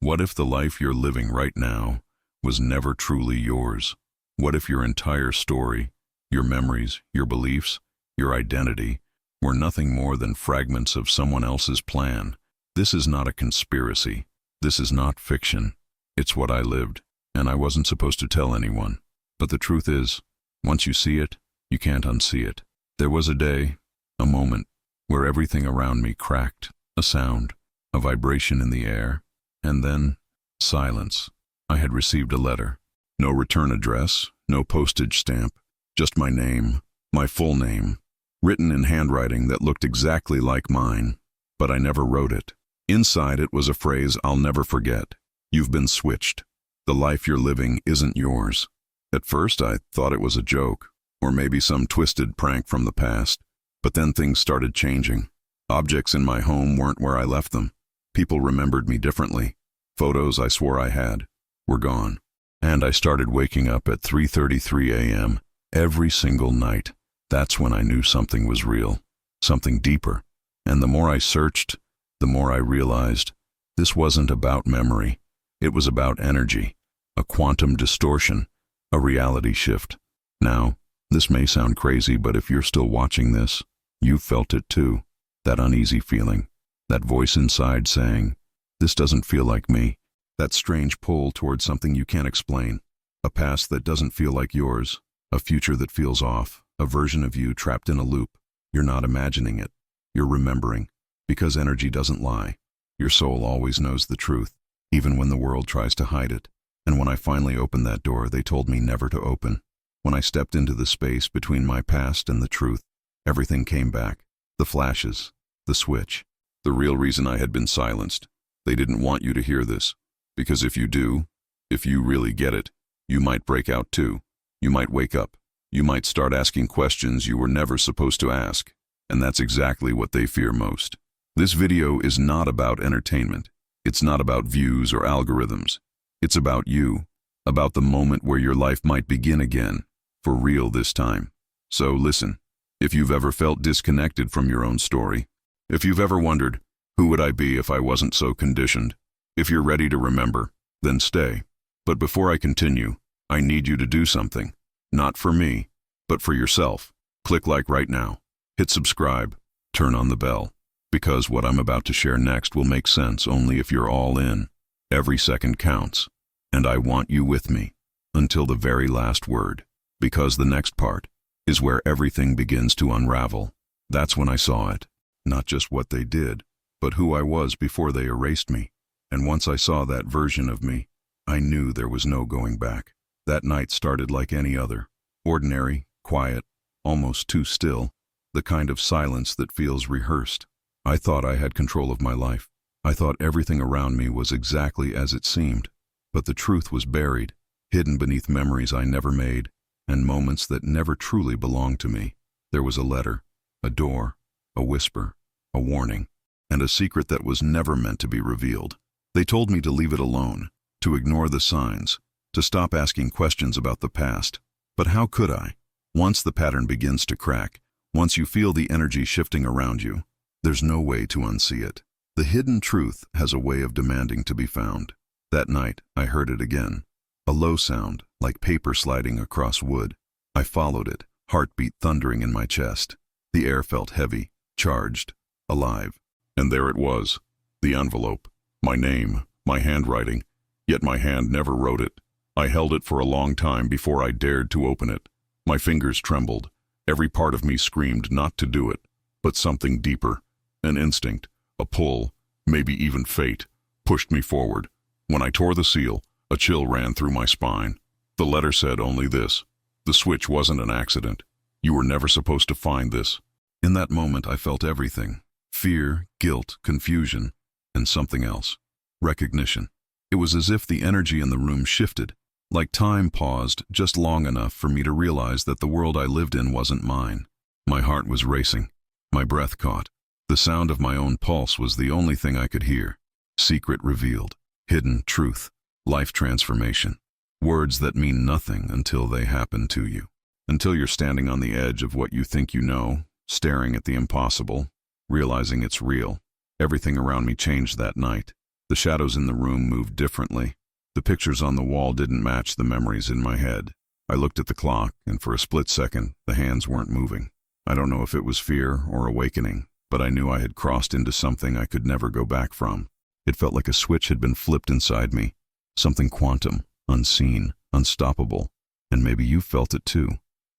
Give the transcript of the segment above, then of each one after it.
What if the life you're living right now was never truly yours? What if your entire story, your memories, your beliefs, your identity, were nothing more than fragments of someone else's plan? This is not a conspiracy. This is not fiction. It's what I lived, and I wasn't supposed to tell anyone. But the truth is, once you see it, you can't unsee it. There was a day, a moment, where everything around me cracked, a sound, a vibration in the air, and then silence. I had received a letter. No return address, no postage stamp, just my name, my full name, written in handwriting that looked exactly like mine, but I never wrote it. Inside it was a phrase I'll never forget. You've been switched. The life you're living isn't yours. At first I thought it was a joke, or maybe some twisted prank from the past, but then things started changing. Objects in my home weren't where I left them. People remembered me differently. Photos I swore I had were gone. And I started waking up at 3:33 a.m. every single night. That's when I knew something was real, something deeper. And the more I searched, the more I realized this wasn't about memory. It was about energy, a quantum distortion, a reality shift. Now, this may sound crazy, but if you're still watching this, you've felt it too. That uneasy feeling, that voice inside saying, this doesn't feel like me. That strange pull towards something you can't explain. A past that doesn't feel like yours, a future that feels off, a version of you trapped in a loop. You're not imagining it. You're remembering, because energy doesn't lie. Your soul always knows the truth, even when the world tries to hide it. And when I finally opened that door they told me never to open, when I stepped into the space between my past and the truth, everything came back. The flashes, the switch, the real reason I had been silenced. They didn't want you to hear this, because if you do, if you really get it, you might break out too. You might wake up. You might start asking questions you were never supposed to ask. And that's exactly what they fear most. This video is not about entertainment. It's not about views or algorithms. It's about you, about the moment where your life might begin again, for real this time. So listen, if you've ever felt disconnected from your own story, if you've ever wondered, who would I be if I wasn't so conditioned? If you're ready to remember, then stay. But before I continue, I need you to do something. Not for me, but for yourself. Click like right now. Hit subscribe. Turn on the bell. Because what I'm about to share next will make sense only if you're all in. Every second counts. And I want you with me until the very last word. Because the next part is where everything begins to unravel. That's when I saw it. Not just what they did, but who I was before they erased me. And once I saw that version of me, I knew there was no going back. That night started like any other. Ordinary, quiet, almost too still. The kind of silence that feels rehearsed. I thought I had control of my life. I thought everything around me was exactly as it seemed. But the truth was buried, hidden beneath memories I never made, and moments that never truly belonged to me. There was a letter, a door, a whisper, a warning, and a secret that was never meant to be revealed. They told me to leave it alone, to ignore the signs, to stop asking questions about the past. But how could I? Once the pattern begins to crack, once you feel the energy shifting around you, there's no way to unsee it. The hidden truth has a way of demanding to be found. That night, I heard it again. A low sound, like paper sliding across wood. I followed it, heartbeat thundering in my chest. The air felt heavy, charged, alive. And there it was, the envelope. My name, my handwriting, yet my hand never wrote it. I held it for a long time before I dared to open it. My fingers trembled. Every part of me screamed not to do it, but something deeper, an instinct, a pull, maybe even fate, pushed me forward. When I tore the seal, a chill ran through my spine. The letter said only this: the switch wasn't an accident. You were never supposed to find this. In that moment I felt everything: fear, guilt, confusion, and something else. Recognition. It was as if the energy in the room shifted, like time paused just long enough for me to realize that the world I lived in wasn't mine. My heart was racing. My breath caught. The sound of my own pulse was the only thing I could hear. Secret revealed. Hidden truth. Life transformation. Words that mean nothing until they happen to you. Until you're standing on the edge of what you think you know, staring at the impossible, realizing it's real. Everything around me changed that night. The shadows in the room moved differently. The pictures on the wall didn't match the memories in my head. I looked at the clock, and for a split second, the hands weren't moving. I don't know if it was fear or awakening, but I knew I had crossed into something I could never go back from. It felt like a switch had been flipped inside me. Something quantum, unseen, unstoppable. And maybe you felt it too.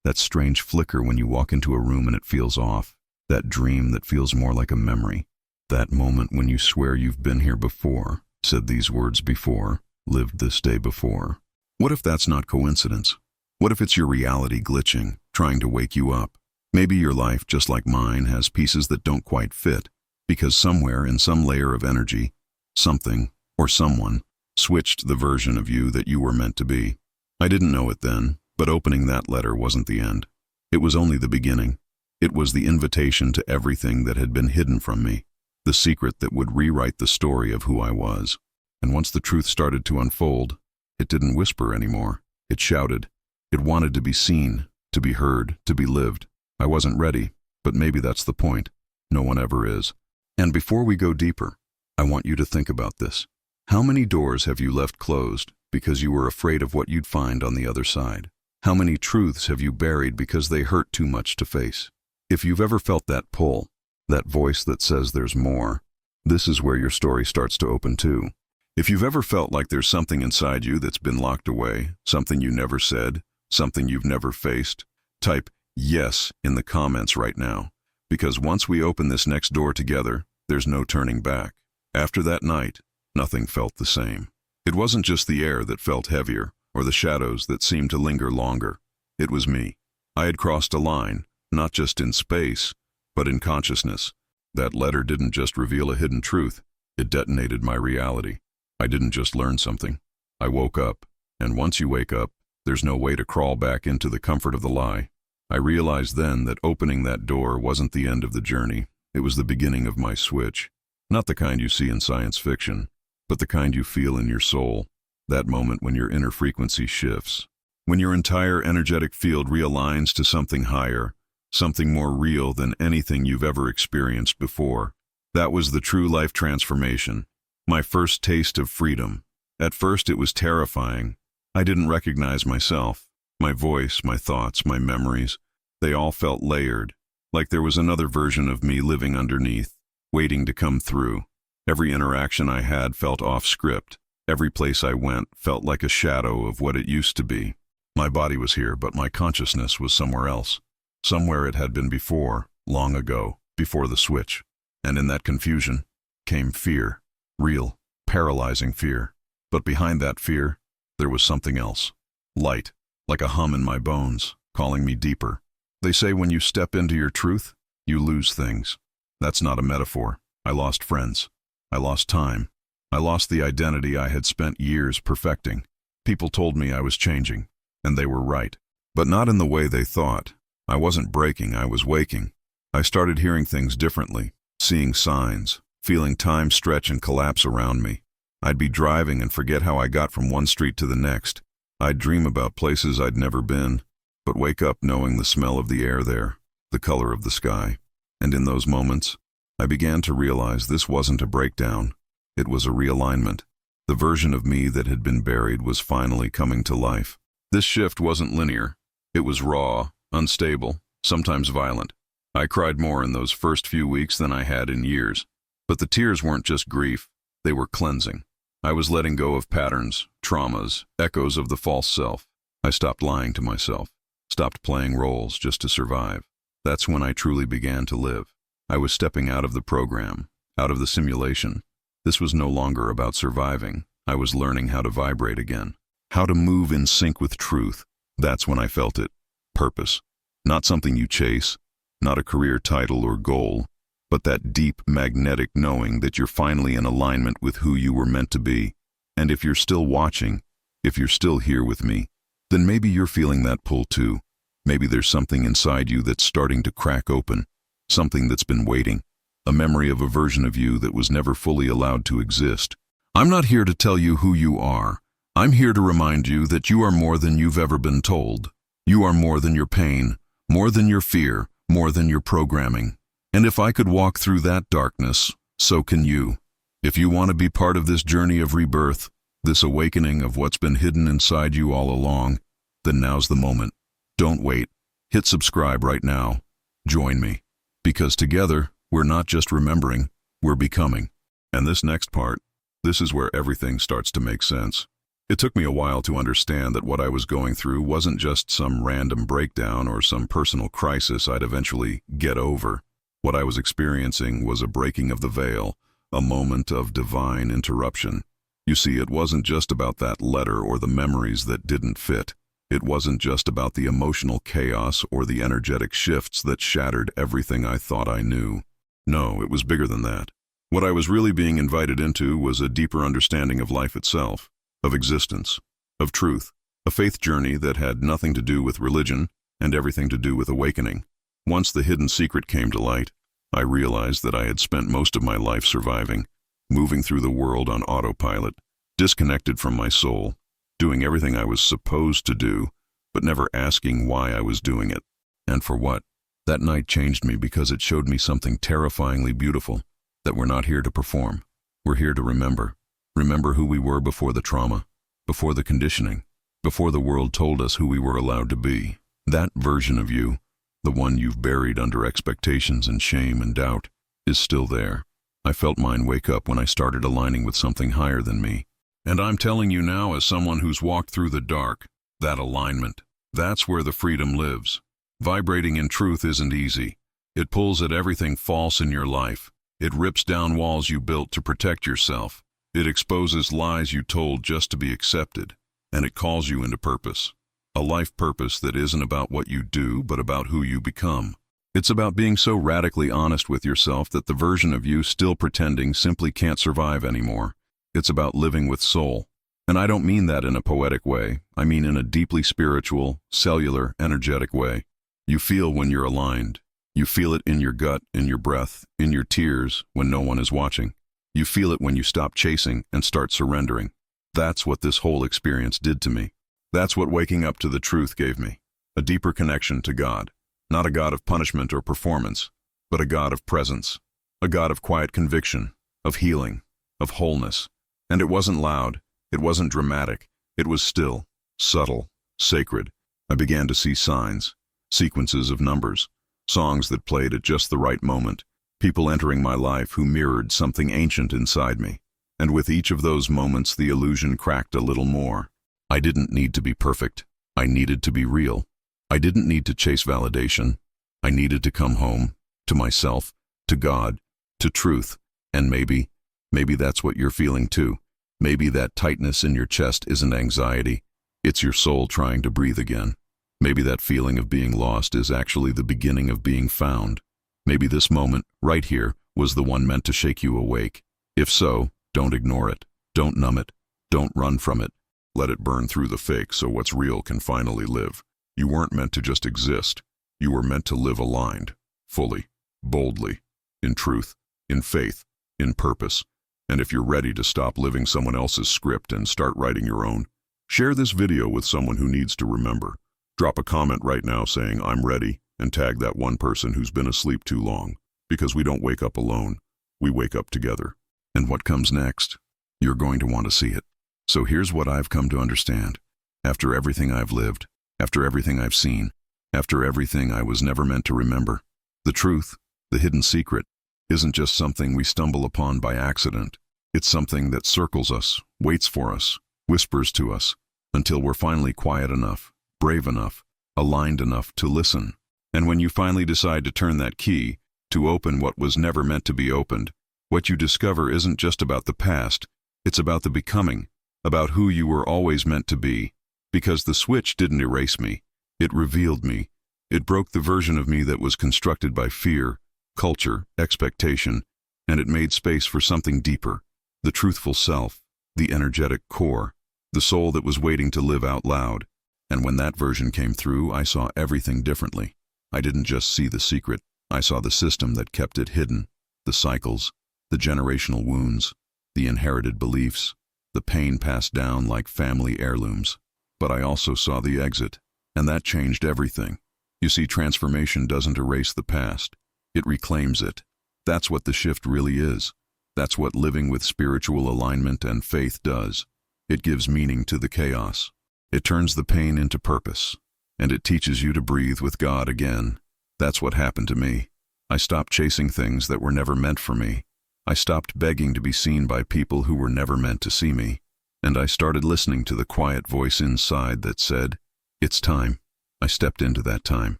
That strange flicker when you walk into a room and it feels off. That dream that feels more like a memory. That moment when you swear you've been here before, said these words before, lived this day before. What if that's not coincidence? What if it's your reality glitching, trying to wake you up? Maybe your life, just like mine, has pieces that don't quite fit, because somewhere in some layer of energy, something, or someone, switched the version of you that you were meant to be. I didn't know it then, but opening that letter wasn't the end. It was only the beginning. It was the invitation to everything that had been hidden from me, the secret that would rewrite the story of who I was. And once the truth started to unfold, it didn't whisper anymore. It shouted. It wanted to be seen, to be heard, to be lived. I wasn't ready, but maybe that's the point. No one ever is. And before we go deeper, I want you to think about this. How many doors have you left closed because you were afraid of what you'd find on the other side? How many truths have you buried because they hurt too much to face? If you've ever felt that pull, that voice that says there's more, this is where your story starts to open too. If you've ever felt like there's something inside you that's been locked away, something you never said, something you've never faced, type yes in the comments right now, because once we open this next door together, there's no turning back. After that night, nothing felt the same. It wasn't just the air that felt heavier, or the shadows that seemed to linger longer. It was me. I had crossed a line, not just in space, but in consciousness. That letter didn't just reveal a hidden truth, it detonated my reality. I didn't just learn something. I woke up, and once you wake up, there's no way to crawl back into the comfort of the lie. I realized then that opening that door wasn't the end of the journey, it was the beginning of my switch. Not the kind you see in science fiction, but the kind you feel in your soul. That moment when your inner frequency shifts. When your entire energetic field realigns to something higher, something more real than anything you've ever experienced before. That was the true life transformation. My first taste of freedom. At first it was terrifying. I didn't recognize myself. My voice, my thoughts, my memories, they all felt layered, like there was another version of me living underneath, waiting to come through. Every interaction I had felt off script. Every place I went felt like a shadow of what it used to be. My body was here, but my consciousness was somewhere else. Somewhere it had been before, long ago, before the switch. And in that confusion came fear. Real, paralyzing fear. But behind that fear, there was something else. Light, like a hum in my bones, calling me deeper. They say when you step into your truth, you lose things. That's not a metaphor. I lost friends. I lost time. I lost the identity I had spent years perfecting. People told me I was changing, and they were right. But not in the way they thought. I wasn't breaking, I was waking. I started hearing things differently, seeing signs, feeling time stretch and collapse around me. I'd be driving and forget how I got from one street to the next. I'd dream about places I'd never been, but wake up knowing the smell of the air there, the color of the sky. And in those moments, I began to realize this wasn't a breakdown. It was a realignment. The version of me that had been buried was finally coming to life. This shift wasn't linear. It was raw, unstable, sometimes violent. I cried more in those first few weeks than I had in years. But the tears weren't just grief, they were cleansing. I was letting go of patterns, traumas, echoes of the false self. I stopped lying to myself, stopped playing roles just to survive. That's when I truly began to live. I was stepping out of the program, out of the simulation. This was no longer about surviving. I was learning how to vibrate again, how to move in sync with truth. That's when I felt it. Purpose. Not something you chase, not a career title or goal, but that deep, magnetic knowing that you're finally in alignment with who you were meant to be. And if you're still watching, if you're still here with me, then maybe you're feeling that pull too. Maybe there's something inside you that's starting to crack open, something that's been waiting, a memory of a version of you that was never fully allowed to exist. I'm not here to tell you who you are. I'm here to remind you that you are more than you've ever been told. You are more than your pain, more than your fear, more than your programming. And if I could walk through that darkness, so can you. If you want to be part of this journey of rebirth, this awakening of what's been hidden inside you all along, then now's the moment. Don't wait. Hit subscribe right now. Join me. Because together, we're not just remembering, we're becoming. And this next part, this is where everything starts to make sense. It took me a while to understand that what I was going through wasn't just some random breakdown or some personal crisis I'd eventually get over. What I was experiencing was a breaking of the veil, a moment of divine interruption. You see, it wasn't just about that letter or the memories that didn't fit. It wasn't just about the emotional chaos or the energetic shifts that shattered everything I thought I knew. No, it was bigger than that. What I was really being invited into was a deeper understanding of life itself, of existence, of truth, a faith journey that had nothing to do with religion and everything to do with awakening. Once the hidden secret came to light, I realized that I had spent most of my life surviving, moving through the world on autopilot, disconnected from my soul, doing everything I was supposed to do, but never asking why I was doing it, and for what. That night changed me because it showed me something terrifyingly beautiful, that we're not here to perform. We're here to remember. Remember who we were before the trauma, before the conditioning, before the world told us who we were allowed to be. That version of you, the one you've buried under expectations and shame and doubt, is still there. I felt mine wake up when I started aligning with something higher than me. And I'm telling you now, as someone who's walked through the dark, that alignment, that's where the freedom lives. Vibrating in truth isn't easy. It pulls at everything false in your life. It rips down walls you built to protect yourself. It exposes lies you told just to be accepted. And it calls you into purpose. A life purpose that isn't about what you do, but about who you become. It's about being so radically honest with yourself that the version of you still pretending simply can't survive anymore. It's about living with soul. And I don't mean that in a poetic way. I mean in a deeply spiritual, cellular, energetic way. You feel when you're aligned. You feel it in your gut, in your breath, in your tears when no one is watching. You feel it when you stop chasing and start surrendering. That's what this whole experience did to me. That's what waking up to the truth gave me. A deeper connection to God. Not a God of punishment or performance, but a God of presence. A God of quiet conviction, of healing, of wholeness. And it wasn't loud. It wasn't dramatic. It was still, subtle, sacred. I began to see signs, sequences of numbers, songs that played at just the right moment, people entering my life who mirrored something ancient inside me. And with each of those moments, the illusion cracked a little more. I didn't need to be perfect. I needed to be real. I didn't need to chase validation. I needed to come home, to myself, to God, to truth. And maybe that's what you're feeling too. Maybe that tightness in your chest isn't anxiety. It's your soul trying to breathe again. Maybe that feeling of being lost is actually the beginning of being found. Maybe this moment, right here, was the one meant to shake you awake. If so, don't ignore it. Don't numb it. Don't run from it. Let it burn through the fake so what's real can finally live. You weren't meant to just exist. You were meant to live aligned, fully, boldly, in truth, in faith, in purpose. And if you're ready to stop living someone else's script and start writing your own, share this video with someone who needs to remember. Drop a comment right now saying, "I'm ready," and tag that one person who's been asleep too long. Because we don't wake up alone. We wake up together. And what comes next? You're going to want to see it. So here's what I've come to understand. After everything I've lived, after everything I've seen, after everything I was never meant to remember, the truth, the hidden secret, isn't just something we stumble upon by accident. It's something that circles us, waits for us, whispers to us, until we're finally quiet enough, brave enough, aligned enough to listen. And when you finally decide to turn that key, to open what was never meant to be opened, what you discover isn't just about the past, it's about the becoming, about who you were always meant to be. Because the switch didn't erase me, it revealed me. It broke the version of me that was constructed by fear, culture, expectation, and it made space for something deeper, the truthful self, the energetic core, the soul that was waiting to live out loud. And when that version came through, I saw everything differently. I didn't just see the secret, I saw the system that kept it hidden, the cycles, the generational wounds, the inherited beliefs, the pain passed down like family heirlooms. But I also saw the exit, and that changed everything. You see, transformation doesn't erase the past, it reclaims it. That's what the shift really is. That's what living with spiritual alignment and faith does. It gives meaning to the chaos. It turns the pain into purpose. And it teaches you to breathe with God again. That's what happened to me. I stopped chasing things that were never meant for me. I stopped begging to be seen by people who were never meant to see me. And I started listening to the quiet voice inside that said, "It's time." I stepped into that time.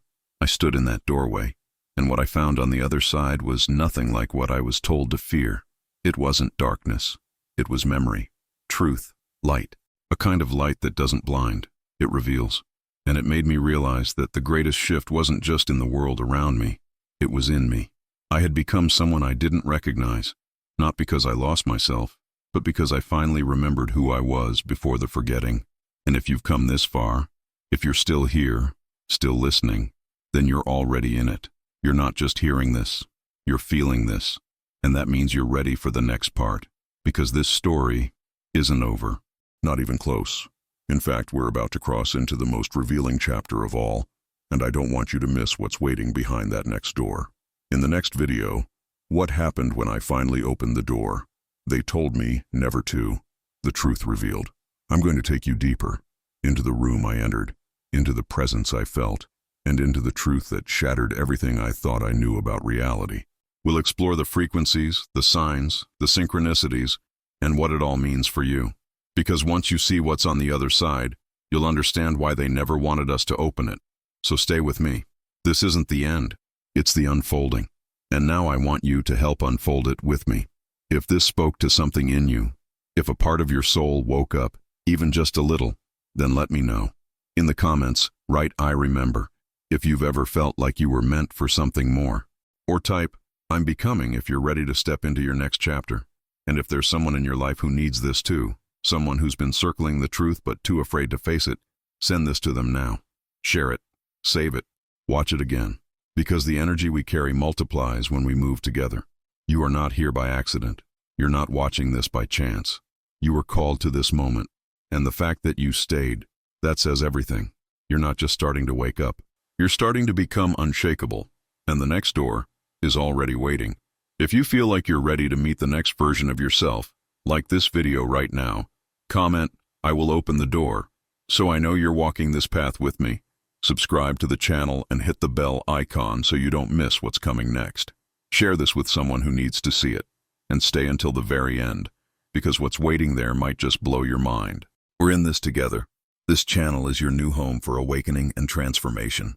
I stood in that doorway. And what I found on the other side was nothing like what I was told to fear. It wasn't darkness. It was memory, truth, light. A kind of light that doesn't blind. It reveals. And it made me realize that the greatest shift wasn't just in the world around me. It was in me. I had become someone I didn't recognize, not because I lost myself, but because I finally remembered who I was before the forgetting. And if you've come this far, if you're still here, still listening, then you're already in it. You're not just hearing this, you're feeling this. And that means you're ready for the next part, because this story isn't over. Not even close. In fact, we're about to cross into the most revealing chapter of all, and I don't want you to miss what's waiting behind that next door. In the next video, what happened when I finally opened the door? They told me never to. The truth revealed. I'm going to take you deeper, into the room I entered, into the presence I felt, and into the truth that shattered everything I thought I knew about reality. We'll explore the frequencies, the signs, the synchronicities, and what it all means for you. Because once you see what's on the other side, you'll understand why they never wanted us to open it. So stay with me. This isn't the end. It's the unfolding. And now I want you to help unfold it with me. If this spoke to something in you, if a part of your soul woke up, even just a little, then let me know. In the comments, write "I remember" if you've ever felt like you were meant for something more. Or type "I'm becoming" if you're ready to step into your next chapter. And if there's someone in your life who needs this too, someone who's been circling the truth but too afraid to face it, send this to them now. Share it. Save it. Watch it again. Because the energy we carry multiplies when we move together. You are not here by accident. You're not watching this by chance. You were called to this moment. And the fact that you stayed, that says everything. You're not just starting to wake up. You're starting to become unshakable. And the next door is already waiting. If you feel like you're ready to meet the next version of yourself, like this video right now, comment, "I will open the door," so I know you're walking this path with me. Subscribe to the channel and hit the bell icon so you don't miss what's coming next. Share this with someone who needs to see it. And stay until the very end, because what's waiting there might just blow your mind. We're in this together. This channel is your new home for awakening and transformation.